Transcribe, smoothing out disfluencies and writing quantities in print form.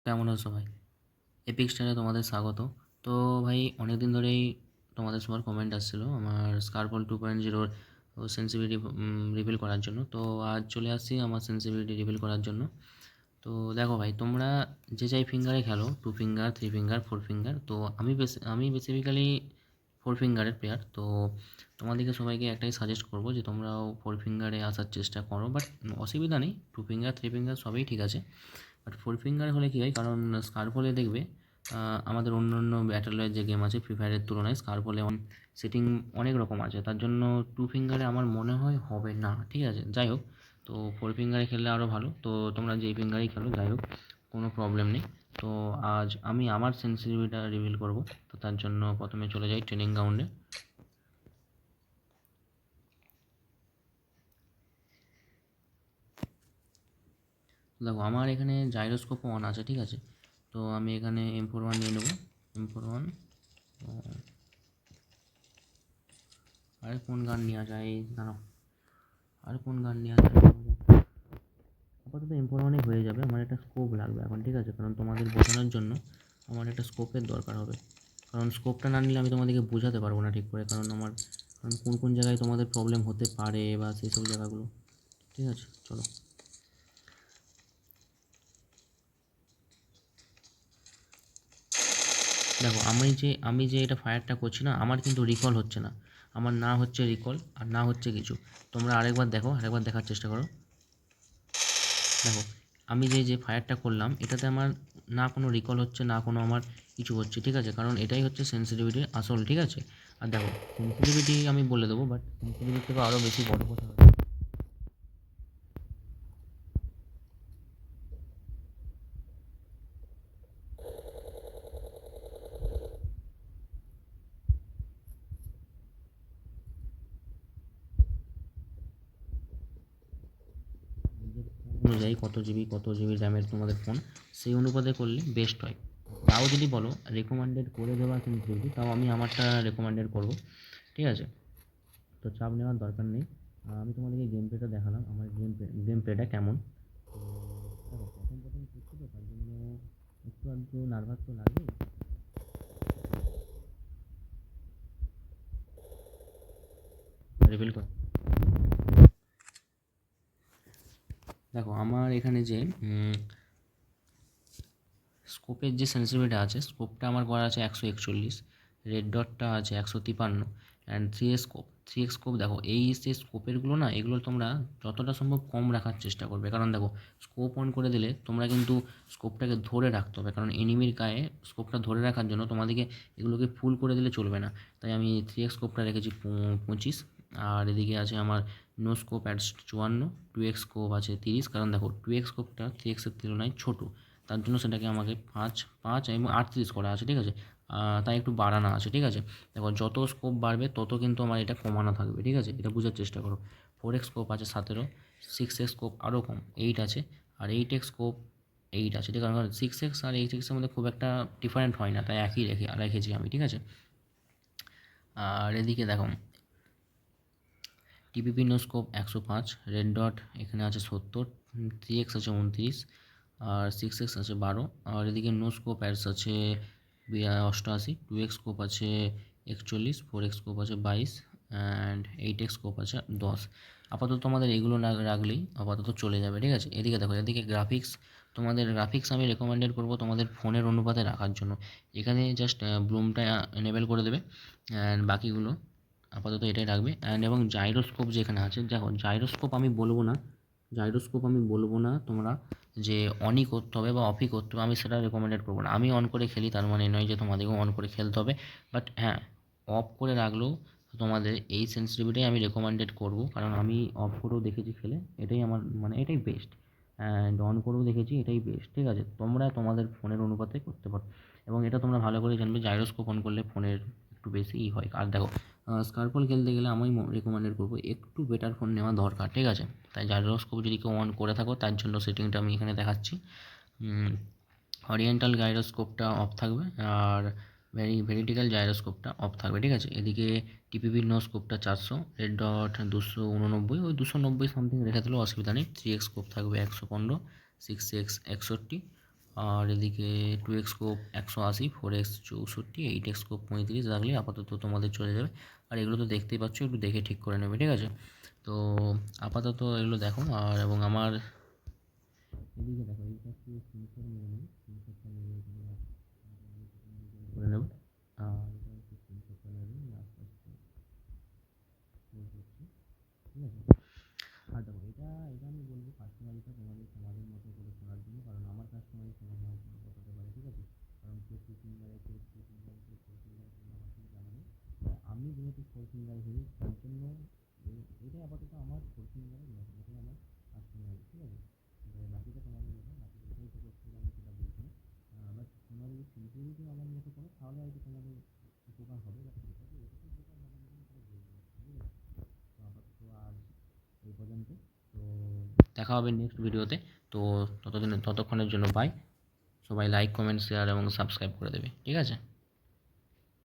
কেমন আছো ভাই? এপিক স্টারে তোমাদের স্বাগত। তো ভাই, অনেক দিন ধরেই তোমাদের সবার কমেন্ট আসছিল আমার স্কারপল 2.0 সেন্সিভিটি রিভিল করার জন্য। তো আজ চলে আসছি আমার সেন্সিভিটি রিভিল করার জন্য। তো দেখো ভাই, তোমরা যে যাই ফিঙ্গারে খেলো, 2 ফিঙ্গার, 3 ফিঙ্গার, 4 ফিঙ্গার, তো আমি বেসিক্যালি 4 ফিঙ্গারের প্লেয়ার। তো তোমাদেরকে সবাইকে একটাই সাজেস্ট করবো যে তোমরাও 4 ফিঙ্গারে আসার চেষ্টা করো, বাট অসুবিধা নেই, 2 ফিঙ্গার, 3 ফিঙ্গার সবই ঠিক আছে। বাট 4 ফিঙ্গার হলে কী হয়, কারণ স্কারপলে দেখবে আমাদের অন্য অন্য ব্যাটেলের যে গেম আছে ফ্রি ফায়ারের তুলনায় স্কারপলে সেটিং অনেক রকম আছে, তার জন্য 2 ফিঙ্গারে আমার মনে হয় হবে না, ঠিক আছে। যাই হোক, তো 4 ফিঙ্গারে খেললে আরও ভালো। তো তোমরা যেই ফিঙ্গারেই খেলো, যাই হোক, কোনো প্রবলেম নেই। তো আজ আমি আমার সেন্সিটিভিটিটা রিভিল করব। তো তার জন্য প্রথমে চলে যাই ট্রেনিং গ্রাউন্ডে। দেখো, আমার এখানে জাইরোস্কোপও অন আছে, ঠিক আছে। তো আমি এখানে M41 নিয়ে নেবো। M41, আর কোন গান নেওয়া যায়, দাঁড়াও, আর কোন গান নেওয়া যায়। আপাতত M41 হয়ে যাবে। আমার একটা স্কোপ লাগবে এখন, ঠিক আছে, কারণ তোমাদের বোঝানোর জন্য আমার একটা স্কোপের দরকার হবে। কারণ স্কোপটা না নিলে আমি তোমাদেরকে বোঝাতে পারবো না ঠিক করে, কারণ কোন কোন জায়গায় তোমাদের প্রবলেম হতে পারে বা সেই সব জায়গাগুলো, ঠিক আছে। চলো, দেখো, আমি যে এটা ফায়ারটা করছি না, আমার কিন্তু রিকল হচ্ছে না। আমার না হচ্ছে রিকল আর না হচ্ছে কিছু। তোমরা আরেকবার দেখো, আরেকবার দেখার চেষ্টা করো। দেখো, আমি যে ফায়ারটা করলাম এটাতে আমার না কোনো রিকল হচ্ছে, না কোনো আমার কিছু হচ্ছে, ঠিক আছে, কারণ এটাই হচ্ছে সেন্সিটিভিটির আসল, ঠিক আছে। আর দেখো, সেন্সিটিভিটি আমি বলে দেবো, বাট সেন্সিটিভিটি থেকে আরও বেশি বড় কথা হচ্ছে নিজের ফোন অনুযায়ী কত জিবি র্যামের তোমাদের ফোন, সেই অনুপাতে করলে বেস্ট হয়। তাও যদি বলো রেকমেন্ডেড করে দেওয়া সেন্সিটিভিটি, তাও আমি আমারটা রেকমেন্ডেড করবো, ঠিক আছে। তো চাপ নেওয়ার দরকার নেই। আমি তোমাদেরকে গেম প্লেটা দেখালাম, আমার গেম প্লেটা কেমন। তো দেখো, প্রথম প্রথম করছি তো তার জন্য একটু আধটু নার্ভাস তো লাগবেই। রিভিল কর। দেখো, আমার এখানে যে স্কোপের যে সেন্সিটিভিটি আছে, স্কোপটা আমার করা আছে 141, রেড ডটটা আছে 153, অ্যান্ড 3x স্কোপ। দেখো, এই যে স্কোপেরগুলো না, এগুলো তোমরা যতটা সম্ভব কম রাখার চেষ্টা করবে, কারণ দেখো, স্কোপ অন করে দিলে তোমরা কিন্তু স্কোপটাকে ধরে রাখতে হবে, কারণ এনিমির গায়ে স্কোপটা ধরে রাখার জন্য তোমাদেরকে এগুলোকে ফুল করে দিলে চলবে না। তাই আমি 3x স্কোপটা রেখেছি 25, আর এদিকে আছে আমার no scope at 54, 2x scope আছে 30, কারণ দেখো 2x স্কোপটা 3xের তুলনায় ছোটো, তার জন্য সেটাকে আমাকে 5 এবং 38 করা আছে, ঠিক আছে। তাই একটু বাড়ানো আছে, ঠিক আছে। দেখো, যত স্কোপ বাড়বে তত কিন্তু আমার এটা কমানো থাকবে, ঠিক আছে, এটা বোঝার চেষ্টা করো। 4x স্কোপ আছে 17, 6x স্কোপ আরও কম 8 আছে, আর 8x স্কোপ 8 আছে, ঠিক আছে। কারণ 6x আর 8xের মধ্যে খুব একটা ডিফারেন্ট হয় না, তাই একই রেখেছি আমি, ঠিক আছে। আর এদিকে দেখো, TPP no scope 105, red dot এখানে আছে 70, 3x আছে 29, আর 6x আছে 12, আর এদিকে নো স্কোপ অ্যাডস আছে 88, 2x স্কোপ আছে 41, 4x স্কোপ আছে 22, অ্যান্ড 8x স্কোপ আছে 10। আপাতত তোমাদের এগুলো না রাখলেই আপাতত চলে যাবে, ঠিক আছে। এদিকে দেখো, এদিকে গ্রাফিক্স আমি রেকমেন্ডেড করবো তোমাদের ফোনের অনুপাতে রাখার জন্য। এখানে জাস্ট ব্লুমটা এনেবেল করে দেবে, অ্যান্ড বাকিগুলো আপাতত এটাই রাখবে। এবং জাইরোস্কোপ যেখানে আছে, দেখো, জাইরোস্কোপ আমি বলবো না তোমরা যে অনই করতে হবে বা অফই করতে হবে, আমি সেটা রেকমেন্ডেড করবো না। আমি অন করে খেলি, তার মানে নয় যে তোমাদেরকেও অন করে খেলতে হবে। বাট হ্যাঁ, অফ করে রাখলেও তোমাদের এই সেন্সিটিভিটাই আমি রেকমেন্ডেড করবো, কারণ আমি অফ করেও দেখেছি খেলে, এটাই আমার মানে এটাই বেস্ট। অ্যান্ড অন করেও দেখেছি, এটাই বেস্ট, ঠিক আছে। তোমরা তোমাদের ফোনের অনুপাতে করতে পারো, এবং এটা তোমরা ভালো করে জানবে জাইরোস্কোপ অন করলে ফোনের একটু বেশিই হয়। আর দেখো, স্কারপল খেলতে গেলে আমি রেকমেন্ডেড করবো একটু বেটার ফোন নেওয়া দরকার, ঠিক আছে। তাই জাইরোস্কোপ যদি কেউ অন করে থাকো, তার জন্য সেটিংটা আমি এখানে দেখাচ্ছি। অরিয়েন্টাল গাইরোস্কোপটা অফ থাকবে, আর ভেরিটিক্যাল জাইরোস্কোপটা অফ থাকবে, ঠিক আছে। এদিকে টিপিপির নো স্কোপটা 400, রেড ডট 289, ওই 290 সামথিং রেখে দিলেও অসুবিধা নেই। 3x স্কোপ থাকবে 115, 6x 61, আর এদিকে 2x scope 180, 4x 64, 8x scope 35 রাখলে আপাতত তোমাদের চলে যাবে। আর এগুলো তো দেখতেই পাচ্ছ, একটু দেখে ঠিক করে নেবে, ঠিক আছে? তো আপাতত এগুলো দেখো। আর এবং আমার এদিকে দেখো, এই পাশ থেকে স্ক্রিনশট মেরে নেবে, স্ক্রিনশটটা মেরে তোমরা করে নেবে। আর এটা হচ্ছে স্ক্রিনশটটা নেবে, আমি আস্তে আস্তে বের করছি, ঠিক আছে? আর দেখো, এটা এটা আমি বলবো পার্সোনালিটা তোমাদের মতো করে শোনার জন্য, কারণ আমার কাস্টমাইজ তোমার নাও হতে পারে, ঠিক আছে? কারণ কেউ টু ফিঙ্গারে, কেউ থ্রি ফিঙ্গারে, কেউ ফোর ফিঙ্গারে, তোমরা আমার থেকে জানো না। আমি যেহেতু ফোর ফিঙ্গার করি, তার জন্য এটাই আপাতত আমার ফোর ফিঙ্গারের মতো, এটাই আমার কাস্টমাইজ, ঠিক আছে? এবারে বাকিটা তোমাদের মতো, বাকি এটাই থেকে থেকে আমি সেটা বলছি না। বাট তোমরা যদি সিম্পলিটি আমার মতো করো, তাহলে হয়তো তোমাদের উপকার হবে, বাট এটাতে উপকার হবে না কিনা সেটা বলবো না, ঠিক আছে? তো আপাতত আজ এই পর্যন্ত। তো দেখা হবে নেক্সট ভিডিওতে। তো ততক্ষণের জন্য বাই। সবাই লাইক, কমেন্ট, শেয়ার এবং সাবস্ক্রাইব করে দেবে, ঠিক আছে?